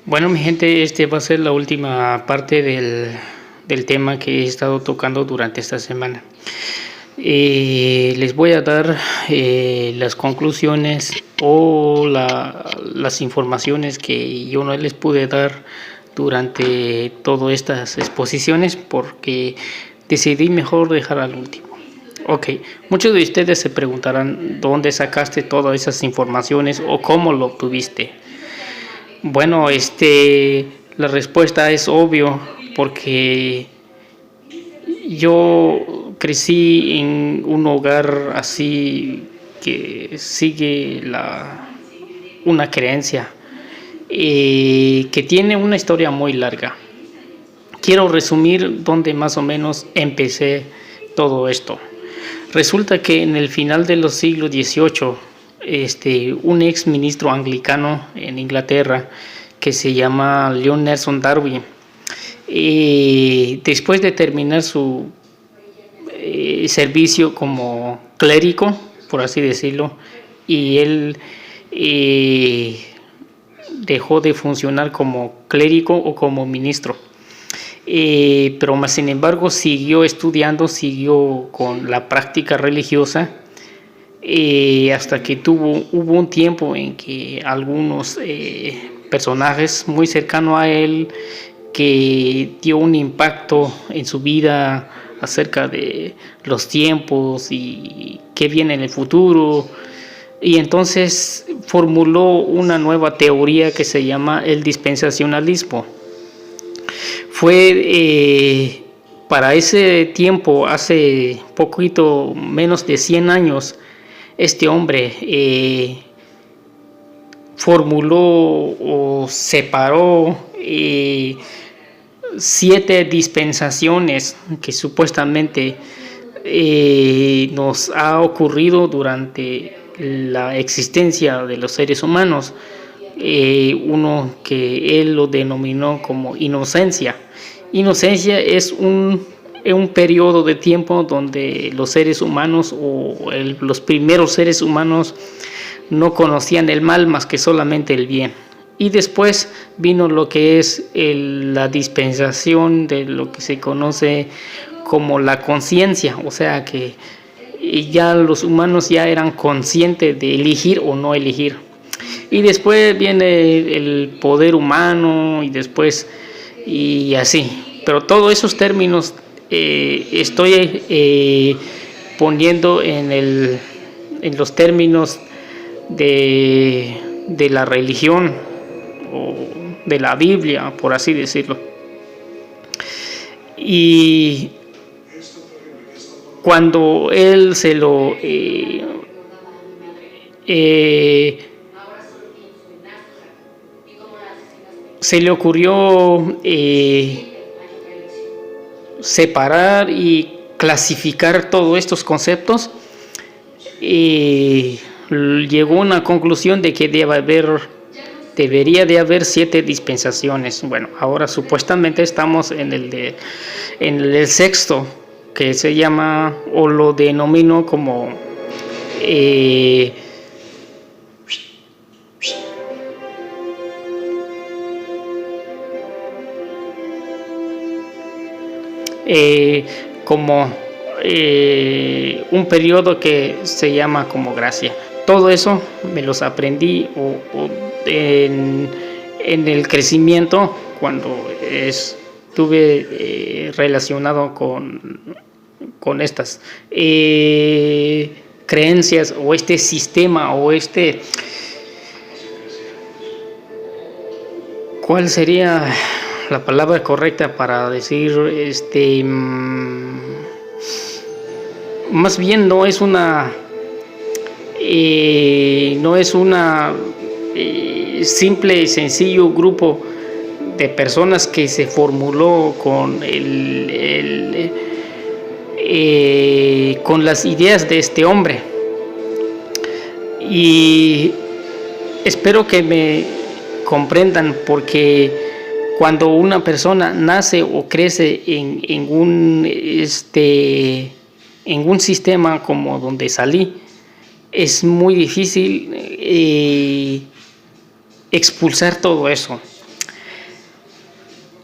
Bueno, mi gente, este va a ser la última parte del tema que he estado tocando durante esta semana. Les voy a dar las conclusiones o las informaciones que yo no les pude dar durante todas estas exposiciones porque decidí mejor dejar al último. Ok, muchos de ustedes se preguntarán dónde sacaste todas esas informaciones o cómo lo obtuviste. Bueno, la respuesta es obvio porque yo crecí en un hogar así que sigue una creencia que tiene una historia muy larga. Quiero resumir dónde más o menos empecé todo esto. Resulta que en el final de los siglos XVIII, un ex ministro anglicano en Inglaterra que se llama John Nelson Darby, después de terminar su servicio como clérigo, por así decirlo, y él dejó de funcionar como clérigo o como ministro. Pero más sin embargo siguió estudiando, siguió con la práctica religiosa, hasta que hubo un tiempo en que algunos personajes muy cercanos a él que dio un impacto en su vida acerca de los tiempos y qué viene en el futuro, y entonces formuló una nueva teoría que se llama el dispensacionalismo. Fue para ese tiempo, hace poquito menos de 100 años, este hombre formuló o separó 7 dispensaciones que supuestamente nos ha ocurrido durante la existencia de los seres humanos. Uno que él lo denominó como inocencia. Inocencia es un periodo de tiempo donde los seres humanos los primeros seres humanos no conocían el mal más que solamente el bien. Y después vino lo que es la dispensación de lo que se conoce como la conciencia, o sea que ya los humanos ya eran conscientes de elegir o no elegir. Y después viene el poder humano y después y así. Pero todos esos términos estoy poniendo en los términos de la religión o de la Biblia, por así decirlo. Y cuando él se le ocurrió separar y clasificar todos estos conceptos, llegó a una conclusión de que debería de haber 7 dispensaciones. Bueno, ahora supuestamente estamos en el sexto, que se llama, o lo denomino como un periodo que se llama como gracia. Todo eso me los aprendí en el crecimiento cuando estuve relacionado con estas creencias o este sistema o ¿cuál sería la palabra correcta para decir? Más bien no es una simple y sencillo grupo de personas que se formuló con las ideas de este hombre. Y espero que me comprendan, porque cuando una persona nace o crece en un sistema como donde salí, es muy difícil expulsar todo eso.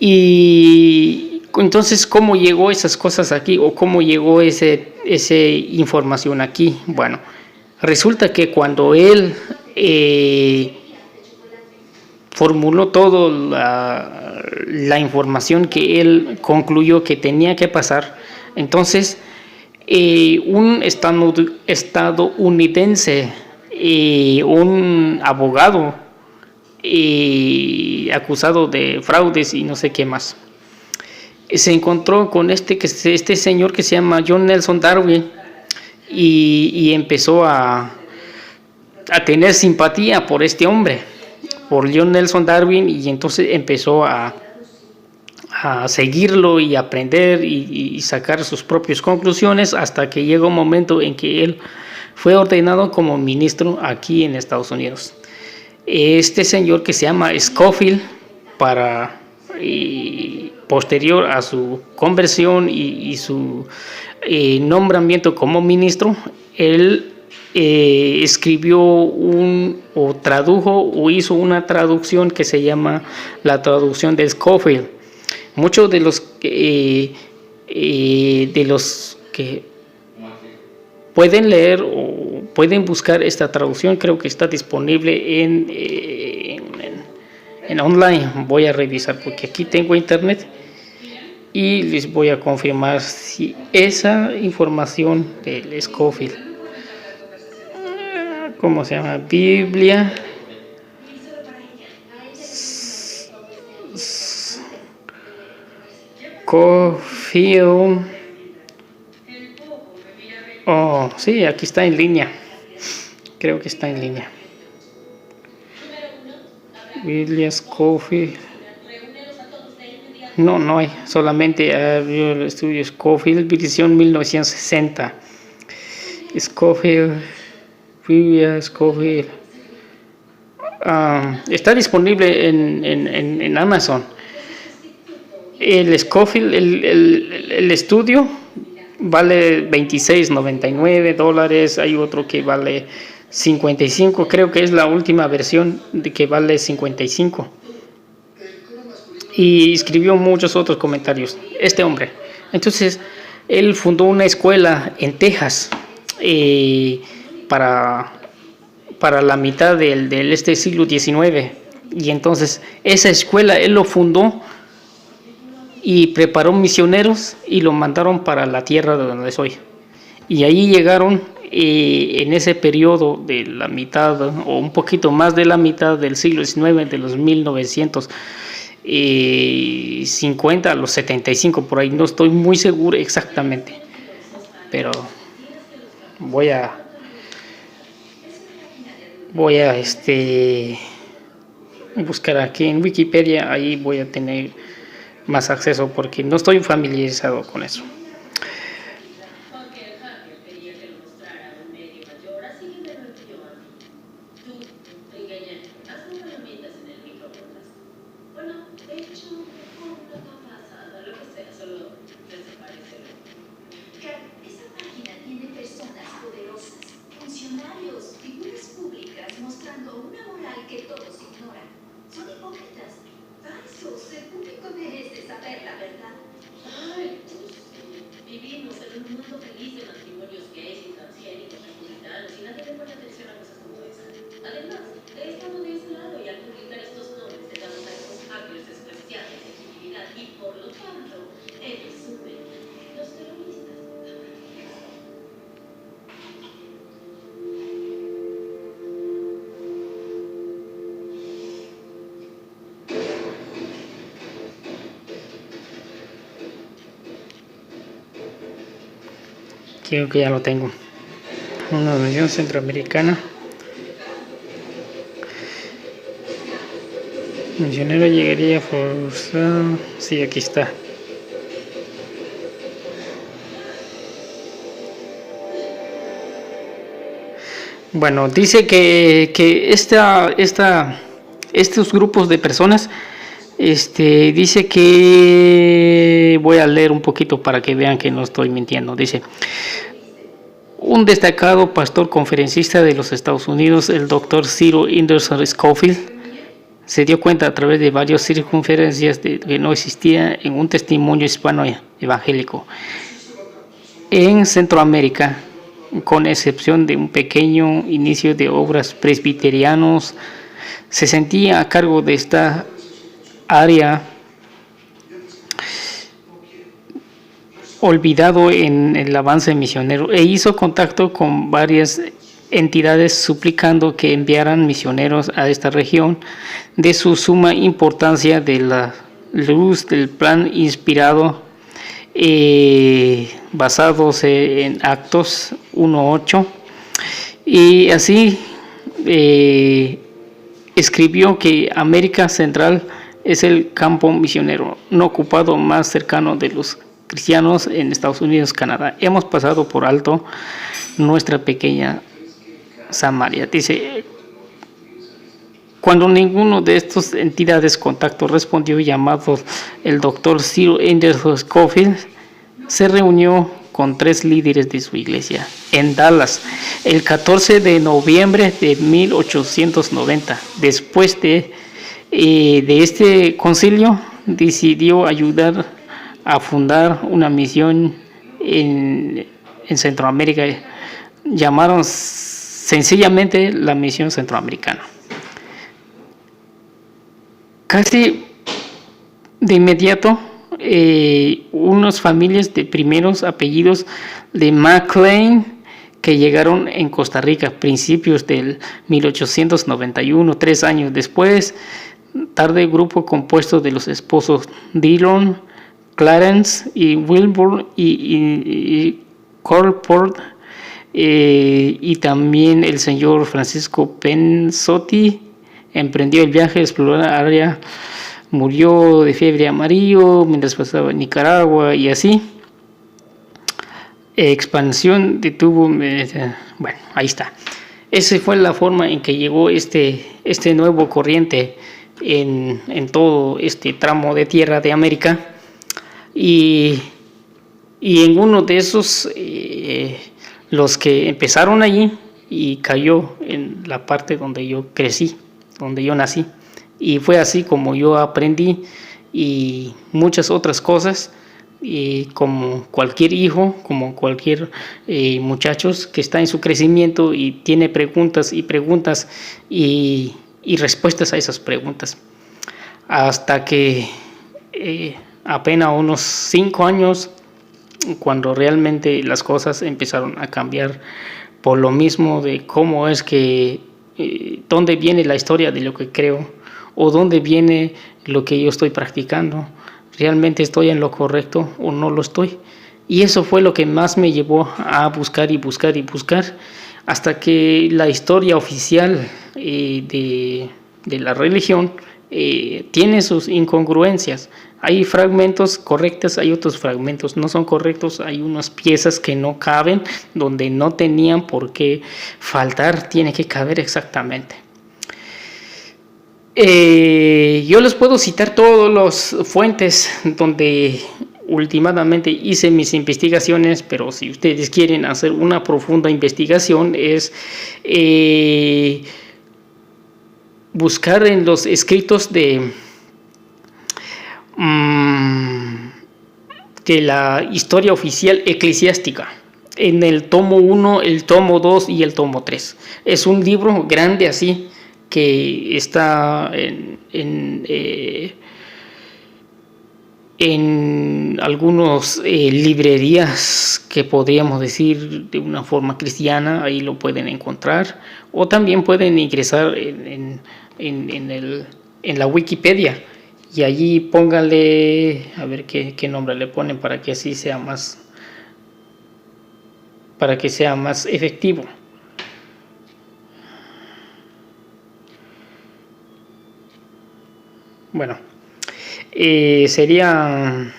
Y entonces, ¿cómo llegó esas cosas aquí o cómo llegó esa información aquí? Bueno, resulta que cuando él formuló toda la información que él concluyó que tenía que pasar, entonces un estadounidense, un abogado acusado de fraudes y no sé qué más, se encontró con este señor que se llama John Nelson Darwin y empezó a tener simpatía por este hombre, por John Nelson Darwin, y entonces empezó a seguirlo y aprender y sacar sus propias conclusiones, hasta que llegó un momento en que él fue ordenado como ministro aquí en Estados Unidos. Este señor, que se llama Scofield, posterior a su conversión y su nombramiento como ministro, él escribió o tradujo o hizo una traducción que se llama la traducción de Scofield. Muchos de los que pueden leer o pueden buscar esta traducción, creo que está disponible en online. Voy a revisar porque aquí tengo internet y les voy a confirmar si esa información del Scofield, ¿cómo se llama? Biblia Scofield. Oh, sí, aquí está en línea. Creo que está en línea. Biblia Scofield. No hay. Solamente el estudio Scofield, edición 1960. Scofield, Biblia Scofield. Está disponible en Amazon. El Scofield, el estudio vale $26.99. Hay otro que vale 55, creo que es la última versión de que vale 55. Y escribió muchos otros comentarios este hombre. Entonces él fundó una escuela en Texas para la mitad del siglo XIX, y entonces esa escuela él lo fundó y preparó misioneros y lo mandaron para la tierra de donde soy, y ahí llegaron en ese periodo de la mitad o un poquito más de la mitad del siglo XIX, de los 1950 a los 75, por ahí. No estoy muy seguro exactamente, pero voy a buscar aquí en Wikipedia. Ahí voy a tener más acceso porque no estoy familiarizado con eso. Creo que ya lo tengo. Una organización centroamericana. Misionero llegaría forzado. Sí, aquí está. Bueno, dice que estos grupos de personas, dice que voy a leer un poquito para que vean que no estoy mintiendo. Dice: un destacado pastor conferencista de los Estados Unidos, el Dr. Cyril Anderson Scofield, se dio cuenta a través de varias circunferencias de que no existía en un testimonio hispano evangélico en Centroamérica, con excepción de un pequeño inicio de obras presbiterianos. Se sentía a cargo de esta área olvidado en el avance misionero e hizo contacto con varias entidades suplicando que enviaran misioneros a esta región de su suma importancia de la luz del plan inspirado basados en Actos 1:8 y así escribió que América Central es el campo misionero no ocupado más cercano de los cristianos en Estados Unidos, Canadá. Hemos pasado por alto nuestra pequeña Samaria. Dice, cuando ninguno de estas entidades contacto respondió, llamado el doctor Cyril Anderson Scofield, se reunió con 3 líderes de su iglesia en Dallas el 14 de noviembre de 1890. Después de este concilio, decidió ayudar a fundar una misión en Centroamérica. Llamaron sencillamente la Misión Centroamericana. Casi de inmediato, unas familias de primeros apellidos de McLean que llegaron en Costa Rica a principios del 1891, 3 años después, tarde grupo compuesto de los esposos Dillon, Clarence y Wilbur y Colport, y también el señor Francisco Pensotti emprendió el viaje a explorar la área. Murió de fiebre amarillo mientras pasaba en Nicaragua y así. Expansión detuvo. Bueno, ahí está. Esa fue la forma en que llegó este nuevo corriente en todo este tramo de tierra de América. Y en uno de esos, los que empezaron allí y cayó en la parte donde yo crecí, donde yo nací. Y fue así como yo aprendí y muchas otras cosas, y como cualquier hijo, como cualquier muchacho que está en su crecimiento y tiene preguntas y respuestas a esas preguntas. Hasta que apenas unos 5 años, cuando realmente las cosas empezaron a cambiar por lo mismo de cómo es que, dónde viene la historia de lo que creo o dónde viene lo que yo estoy practicando, realmente estoy en lo correcto o no lo estoy. Y eso fue lo que más me llevó a buscar y buscar y buscar, hasta que la historia oficial de la religión tiene sus incongruencias. Hay fragmentos correctos, hay otros fragmentos no son correctos, hay unas piezas que no caben donde no tenían por qué faltar, tiene que caber exactamente. Yo les puedo citar todas las fuentes donde últimamente hice mis investigaciones, pero si ustedes quieren hacer una profunda investigación es buscar en los escritos de la historia oficial eclesiástica, en el tomo 1, el tomo 2 y el tomo 3. Es un libro grande así, que está en algunas librerías que podríamos decir de una forma cristiana, ahí lo pueden encontrar, o también pueden ingresar en la Wikipedia y allí pónganle, a ver qué nombre le ponen para que así sea más efectivo. Bueno, sería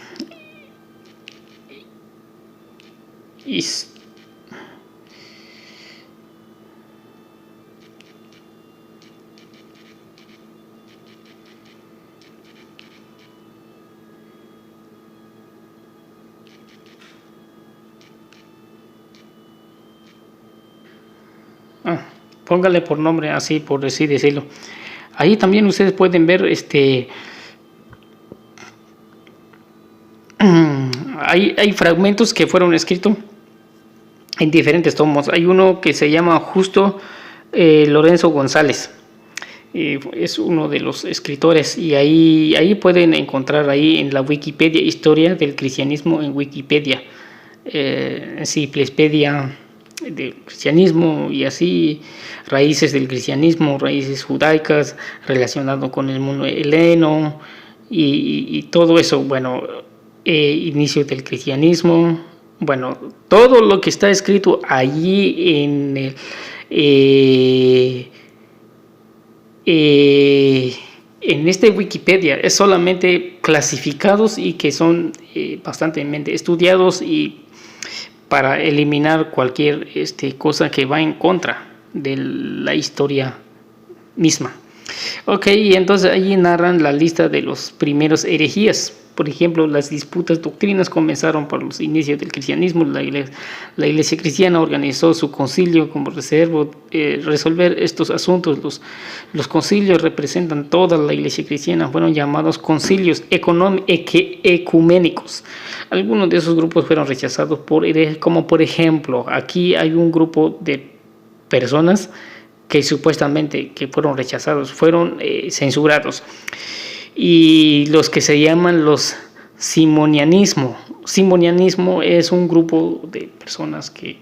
póngale por nombre así, por así decirlo. Ahí también ustedes pueden ver hay fragmentos que fueron escritos en diferentes tomos. Hay uno que se llama Justo Lorenzo González. Es uno de los escritores, y ahí pueden encontrar ahí en la Wikipedia historia del cristianismo en Wikipedia, enciclopedia del cristianismo, y así raíces del cristianismo, raíces judaicas relacionado con el mundo heleno y todo eso. Bueno, inicio del cristianismo, bueno, todo lo que está escrito allí en el en Wikipedia es solamente clasificados y que son bastante estudiados, y para eliminar cualquier cosa que va en contra de la historia misma. Ok, y entonces allí narran la lista de los primeros herejías. Por ejemplo, las disputas doctrinas comenzaron por los inicios del cristianismo. La iglesia cristiana organizó su concilio como resolver estos asuntos. Los concilios representan toda la iglesia cristiana. Fueron llamados concilios ecuménicos. Algunos de esos grupos fueron rechazados por herejes, como por ejemplo, aquí hay un grupo de personas que supuestamente que fueron rechazados, fueron censurados, y los que se llaman los simonianismo. Simonianismo es un grupo de personas que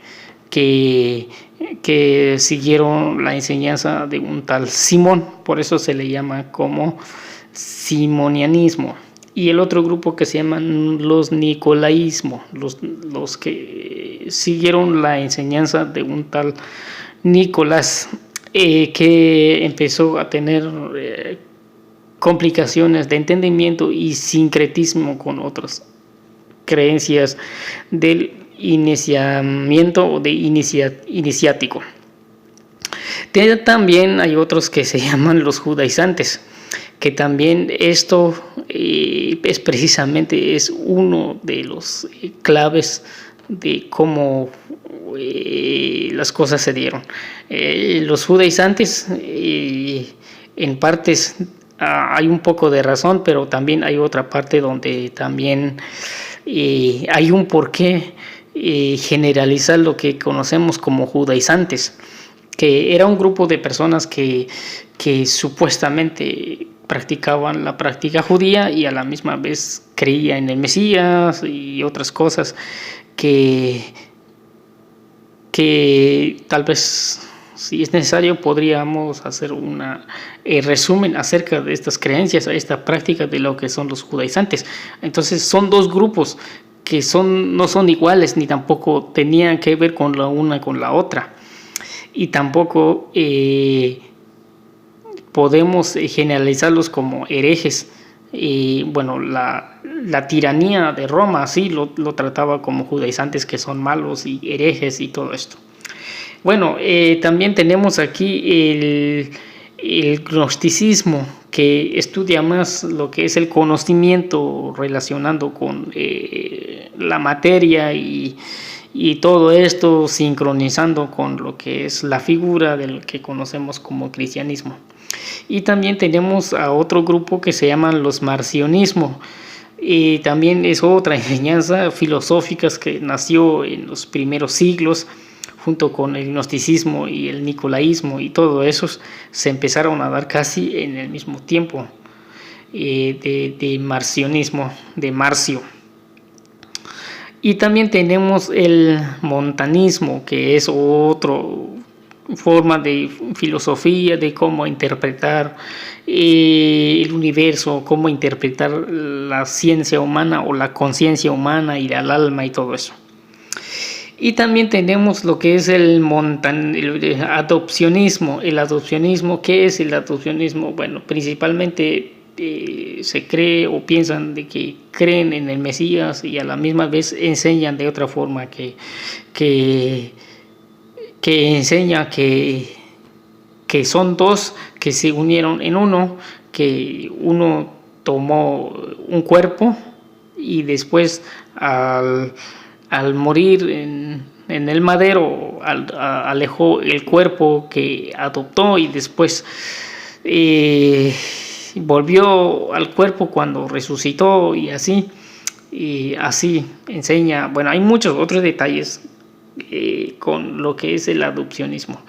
siguieron la enseñanza de un tal Simón, por eso se le llama como simonianismo. Y el otro grupo que se llaman los nicolaísmo, los que siguieron la enseñanza de un tal Nicolás, que empezó a tener complicaciones de entendimiento y sincretismo con otras creencias del iniciamiento o de iniciático. También hay otros que se llaman los judaizantes, que también esto es precisamente uno de los claves de cómo las cosas se dieron. Los judaizantes, en partes hay un poco de razón, pero también hay otra parte donde también hay un porqué generalizar lo que conocemos como judaizantes, que era un grupo de personas que supuestamente practicaban la práctica judía y a la misma vez creía en el Mesías y otras cosas que tal vez, si es necesario, podríamos hacer un resumen acerca de estas creencias, a esta práctica de lo que son los judaizantes. Entonces son dos grupos que no son iguales, ni tampoco tenían que ver con la una con la otra, y tampoco podemos generalizarlos como herejes. Bueno, la tiranía de Roma sí lo trataba como judaizantes, que son malos y herejes y todo esto. Bueno, también tenemos aquí el gnosticismo, que estudia más lo que es el conocimiento relacionando con la materia y todo esto sincronizando con lo que es la figura de lo que conocemos como cristianismo. Y también tenemos a otro grupo que se llaman los marcionismo, y también es otra enseñanza filosófica que nació en los primeros siglos junto con el gnosticismo y el nicolaísmo, y todo eso se empezaron a dar casi en el mismo tiempo, de marcionismo, de Marcio. Y también tenemos el montanismo, que es otra forma de filosofía de cómo interpretar el universo, cómo interpretar la ciencia humana o la conciencia humana y el alma y todo eso. Y también tenemos lo que es el adopcionismo. El adopcionismo, ¿qué es el adopcionismo? Bueno, principalmente se cree o piensan de que creen en el Mesías y a la misma vez enseñan de otra forma que enseña que son dos que se unieron en uno, que uno tomó un cuerpo y después al morir en el madero alejó el cuerpo que adoptó, y después volvió al cuerpo cuando resucitó y así enseña. Bueno, hay muchos otros detalles con lo que es el adopcionismo.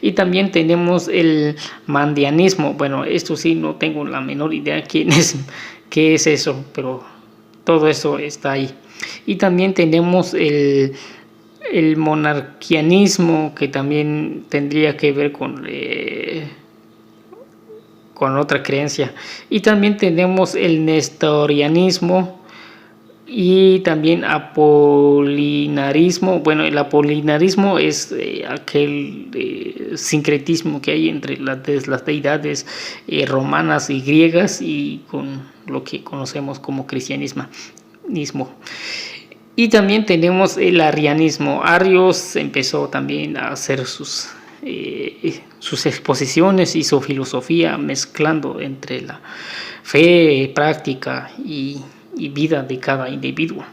Y también tenemos el mandianismo. Bueno, esto sí no tengo la menor idea qué es eso, pero todo eso está ahí. Y también tenemos el monarquianismo, que también tendría que ver con otra creencia. Y también tenemos el nestorianismo y también apolinarismo. Bueno, el apolinarismo es aquel sincretismo que hay entre las deidades romanas y griegas y con lo que conocemos como cristianismo. Y también tenemos el arrianismo. Arios empezó también a hacer sus exposiciones y su filosofía, mezclando entre la fe, práctica y vida de cada individuo.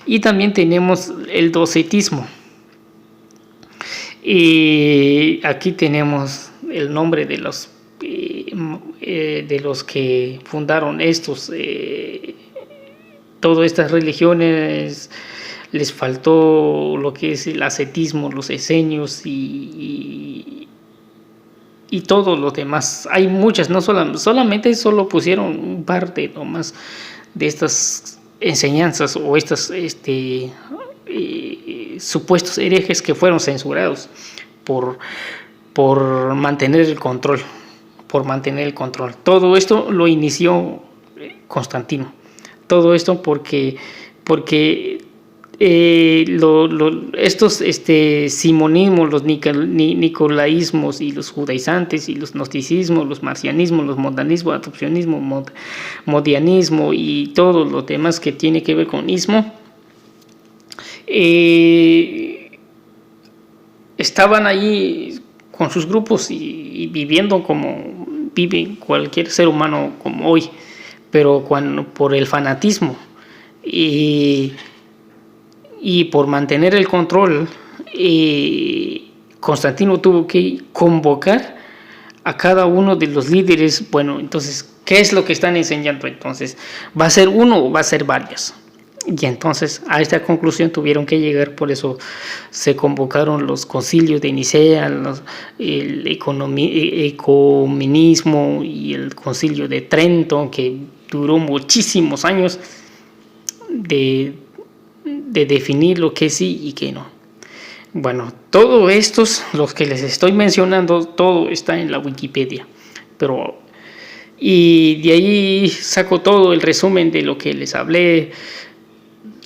Y también tenemos el docetismo. Aquí tenemos el nombre de los que fundaron todas estas religiones. Les faltó lo que es el ascetismo, los esenios y todos los demás. Hay muchas, no solamente pusieron un par de nomás de estas enseñanzas o estos supuestos herejes que fueron censurados por mantener el control. Todo esto lo inició Constantino. Todo esto porque estos simonismos, los nicolaísmos y los judaizantes y los gnosticismos, los marcianismos, los montanismos, adopcionismo, modianismo y todos los demás que tiene que ver con ismo, estaban ahí con sus grupos y viviendo como vive cualquier ser humano como hoy, pero por el fanatismo y por mantener el control, Constantino tuvo que convocar a cada uno de los líderes. Bueno, entonces, ¿qué es lo que están enseñando? Entonces, ¿va a ser uno o va a ser varios? Y entonces a esta conclusión tuvieron que llegar. Por eso se convocaron los concilios de Nicea, el ecumenismo y el concilio de Trento, que duró muchísimos años de definir lo que sí y que no. Bueno, todos estos, los que les estoy mencionando, todo está en la Wikipedia, y de ahí saco todo el resumen de lo que les hablé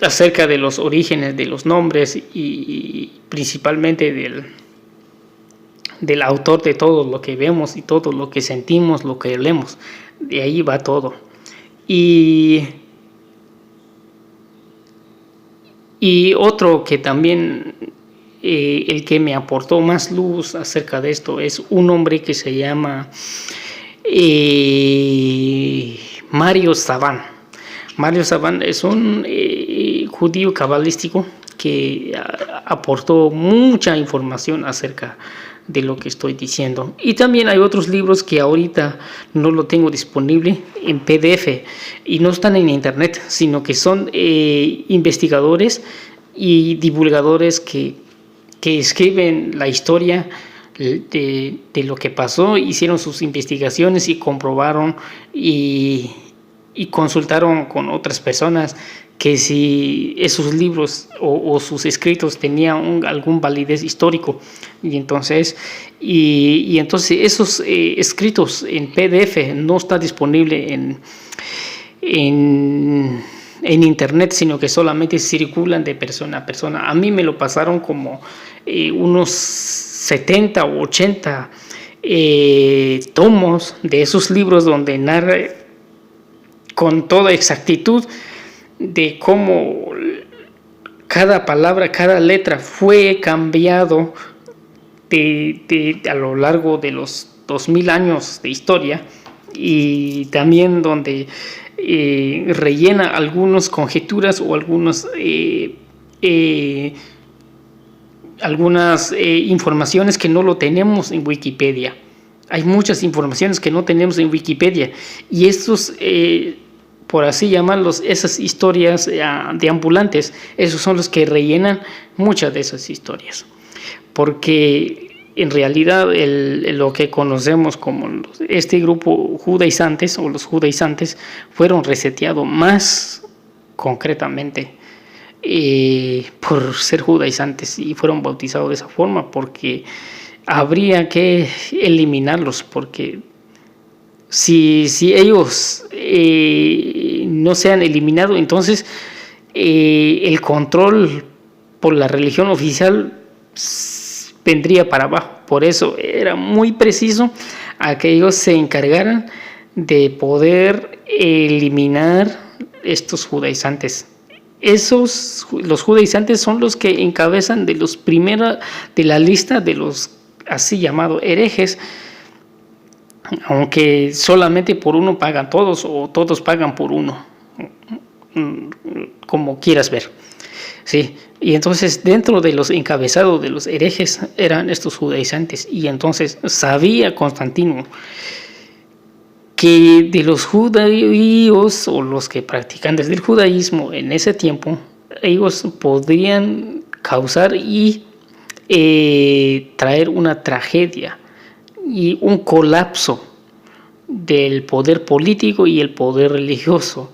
acerca de los orígenes de los nombres y principalmente del autor de todo lo que vemos y todo lo que sentimos, lo que leemos. De ahí va todo. Y otro que también, el que me aportó más luz acerca de esto, es un hombre que se llama Mario Saván. Mario Saván es un judío cabalístico que aportó mucha información acerca de lo que estoy diciendo. Y también hay otros libros que ahorita no lo tengo disponible en PDF y no están en internet, sino que son investigadores y divulgadores que escriben la historia de lo que pasó, hicieron sus investigaciones y comprobaron y consultaron con otras personas que si esos libros o sus escritos tenían algún validez histórico. Y entonces esos escritos en PDF no está disponible en internet, sino que solamente circulan de persona a persona. A mí me lo pasaron como unos 70 o 80 tomos de esos libros donde narra con toda exactitud de cómo cada palabra, cada letra fue cambiado a lo largo de los 2000 años de historia, y también donde rellena algunas conjeturas o algunas informaciones que no lo tenemos en Wikipedia. Hay muchas informaciones que no tenemos en Wikipedia y estos, por así llamarlos, esas historias deambulantes, esos son los que rellenan muchas de esas historias. Porque en realidad lo que conocemos como este grupo judaizantes o los judaizantes fueron reseteados más concretamente por ser judaizantes y fueron bautizados de esa forma porque habría que eliminarlos, porque si ellos no se han eliminado, entonces el control por la religión oficial vendría para abajo. Por eso era muy preciso a que ellos se encargaran de poder eliminar estos judaizantes. Los judaizantes son los que encabezan de la lista de los así llamados herejes, aunque solamente por uno pagan todos o todos pagan por uno, como quieras ver. Sí, y entonces dentro de los encabezados de los herejes eran estos judaizantes, y entonces sabía Constantino que de los judíos o los que practican desde el judaísmo en ese tiempo, ellos podrían causar y traer una tragedia y un colapso del poder político y el poder religioso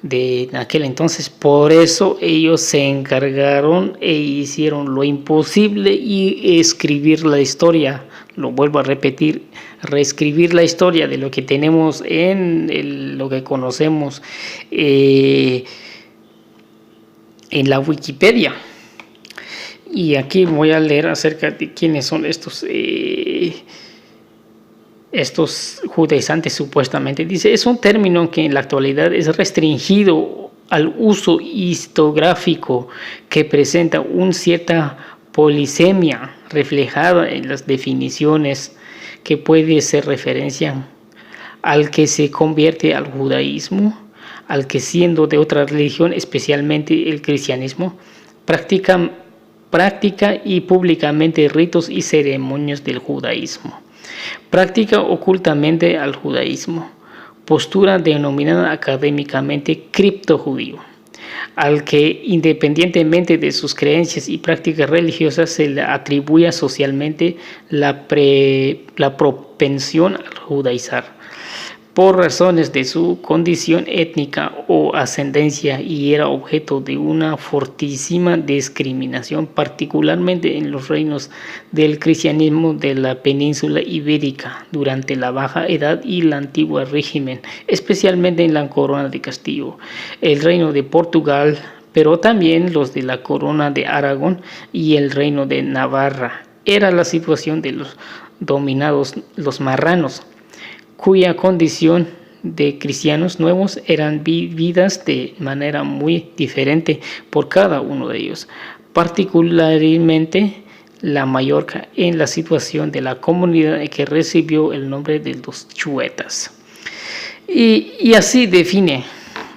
de aquel entonces. Por eso ellos se encargaron e hicieron lo imposible y escribir la historia, lo vuelvo a repetir, reescribir la historia de lo que tenemos en lo que conocemos en la Wikipedia. Y aquí voy a leer acerca de quiénes son estos judaizantes supuestamente. Dice, es un término que en la actualidad es restringido al uso historiográfico que presenta una cierta polisemia reflejada en las definiciones que puede ser referencia al que se convierte al judaísmo, al que siendo de otra religión, especialmente el cristianismo, practica y públicamente ritos y ceremonias del judaísmo. Practica ocultamente al judaísmo, postura denominada académicamente criptojudío, al que independientemente de sus creencias y prácticas religiosas se le atribuye socialmente la propensión al judaizar por razones de su condición étnica o ascendencia, y era objeto de una fortísima discriminación, particularmente en los reinos del cristianismo de la península ibérica durante la Baja Edad y el antiguo régimen, especialmente en la Corona de Castillo, el Reino de Portugal, pero también los de la Corona de Aragón y el Reino de Navarra. Era la situación de los dominados, los marranos, cuya condición de cristianos nuevos eran vividas de manera muy diferente por cada uno de ellos, particularmente la Mallorca, en la situación de la comunidad que recibió el nombre de los chuetas. Y así define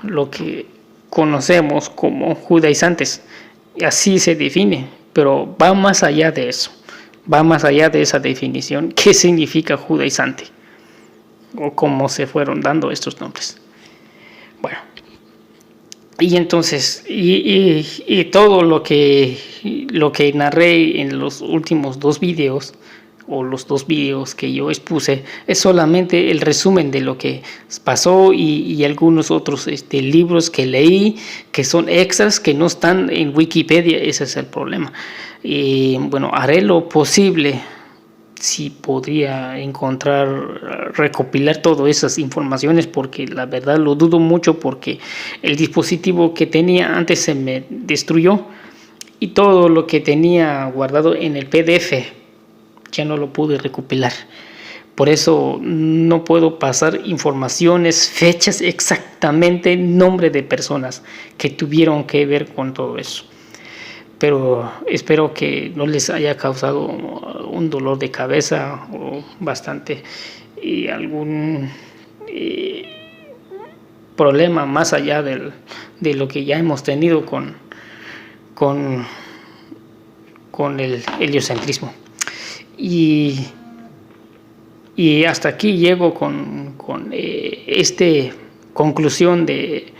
lo que conocemos como judaizantes, así se define, pero va más allá de eso, va más allá de esa definición. ¿Qué significa judaizante? O cómo se fueron dando estos nombres. Bueno, y entonces y todo lo que narré en los últimos dos videos, o los dos videos que yo expuse, es solamente el resumen de lo que pasó y algunos otros libros que leí, que son extras, que no están en Wikipedia. Ese es el problema. Y bueno, haré lo posible, si podría recopilar todas esas informaciones, porque la verdad lo dudo mucho, porque el dispositivo que tenía antes se me destruyó y todo lo que tenía guardado en el PDF ya no lo pude recopilar. Por eso no puedo pasar informaciones, fechas exactamente, nombre de personas que tuvieron que ver con todo eso. Pero espero que no les haya causado un dolor de cabeza o bastante y algún problema más allá de lo que ya hemos tenido con el heliocentrismo. Y Y hasta aquí llego con esta conclusión de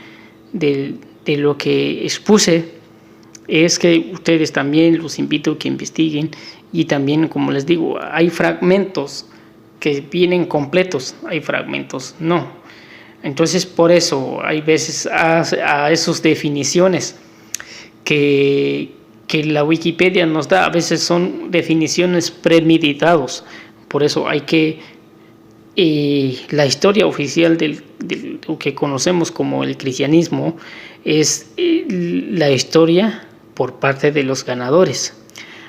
lo que expuse. Es que ustedes también los invito a que investiguen, y también, como les digo, hay fragmentos que vienen completos, hay fragmentos no. Entonces, por eso hay veces a esas definiciones que la Wikipedia nos da, a veces son definiciones premeditadas. Por eso hay que la historia oficial de lo que conocemos como el cristianismo es la historia por parte de los ganadores.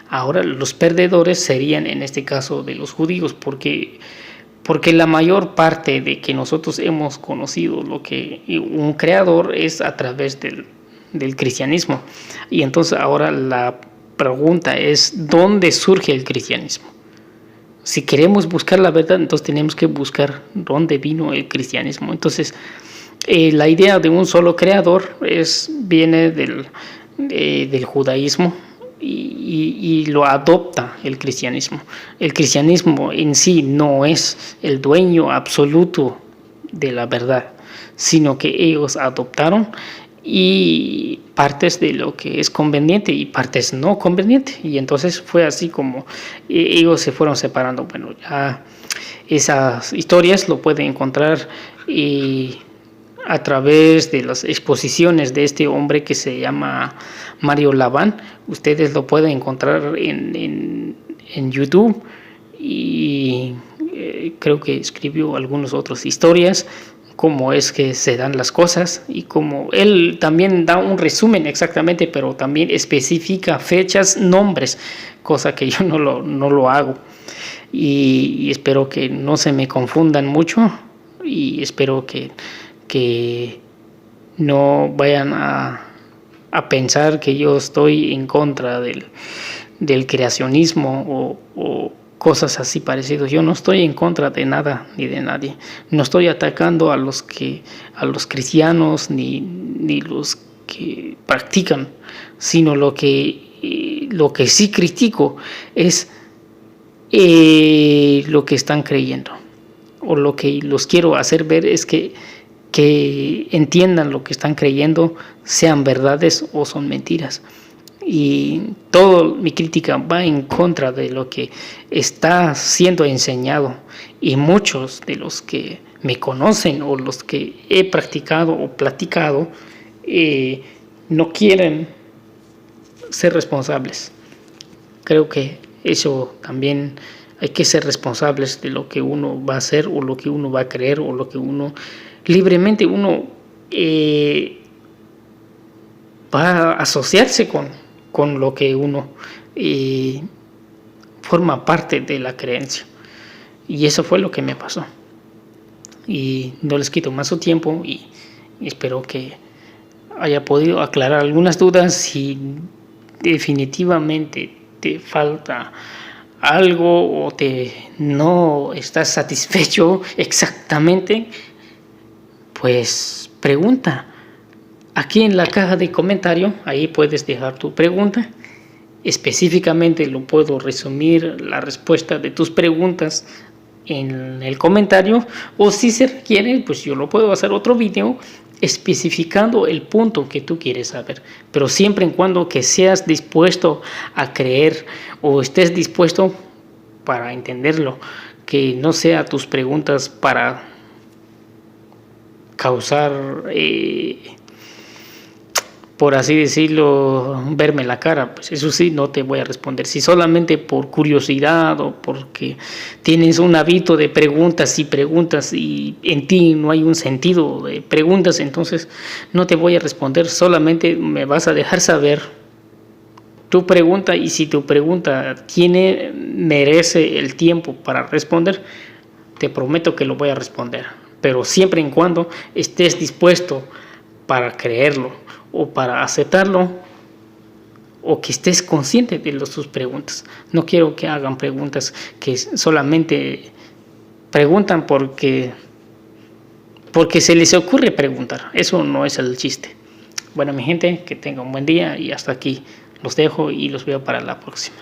Ahora, los perdedores serían en este caso de los judíos, porque la mayor parte de que nosotros hemos conocido lo que un creador es a través del cristianismo. Y entonces ahora la pregunta es, ¿dónde surge el cristianismo? Si queremos buscar la verdad, entonces tenemos que buscar dónde vino el cristianismo. Entonces, la idea de un solo creador viene del judaísmo, y lo adopta el cristianismo. El cristianismo en sí no es el dueño absoluto de la verdad, sino que ellos adoptaron y partes de lo que es conveniente y partes no conveniente, y entonces fue así como ellos se fueron separando. Bueno, ya esas historias lo pueden encontrar a través de las exposiciones de este hombre que se llama Mario Laván. Ustedes lo pueden encontrar en YouTube, y creo que escribió algunas otras historias, cómo es que se dan las cosas, y como él también da un resumen exactamente, pero también especifica fechas, nombres, cosa que yo no lo hago, y espero que no se me confundan mucho, y espero que no vayan a pensar que yo estoy en contra del creacionismo o cosas así parecidas. Yo no estoy en contra de nada ni de nadie. No estoy atacando a los cristianos ni los que practican, sino lo que sí critico es lo que están creyendo, o lo que los quiero hacer ver es que entiendan lo que están creyendo, sean verdades o son mentiras. Y toda mi crítica va en contra de lo que está siendo enseñado, y muchos de los que me conocen o los que he practicado o platicado no quieren ser responsables. Creo que eso también hay que ser responsables de lo que uno va a hacer, o lo que uno va a creer, o lo que uno libremente va a asociarse con lo que uno forma parte de la creencia. Y eso fue lo que me pasó. Y no les quito más su tiempo, y espero que haya podido aclarar algunas dudas. Si definitivamente te falta algo o no estás satisfecho exactamente, pues pregunta. Aquí en la caja de comentario, ahí puedes dejar tu pregunta. Específicamente lo puedo resumir la respuesta de tus preguntas en el comentario, o si se requiere, pues yo lo puedo hacer otro video especificando el punto que tú quieres saber, pero siempre en cuando que seas dispuesto a creer o estés dispuesto para entenderlo, que no sea tus preguntas para causar por así decirlo, verme la cara. Pues eso sí, no te voy a responder. Si solamente por curiosidad o porque tienes un hábito de preguntas y en ti no hay un sentido de preguntas, entonces no te voy a responder. Solamente me vas a dejar saber tu pregunta, y si tu pregunta merece el tiempo para responder, te prometo que lo voy a responder. Pero siempre y cuando estés dispuesto para creerlo o para aceptarlo, o que estés consciente de sus preguntas. No quiero que hagan preguntas que solamente preguntan porque se les ocurre preguntar. Eso no es el chiste. Bueno, mi gente, que tengan un buen día, y hasta aquí los dejo y los veo para la próxima.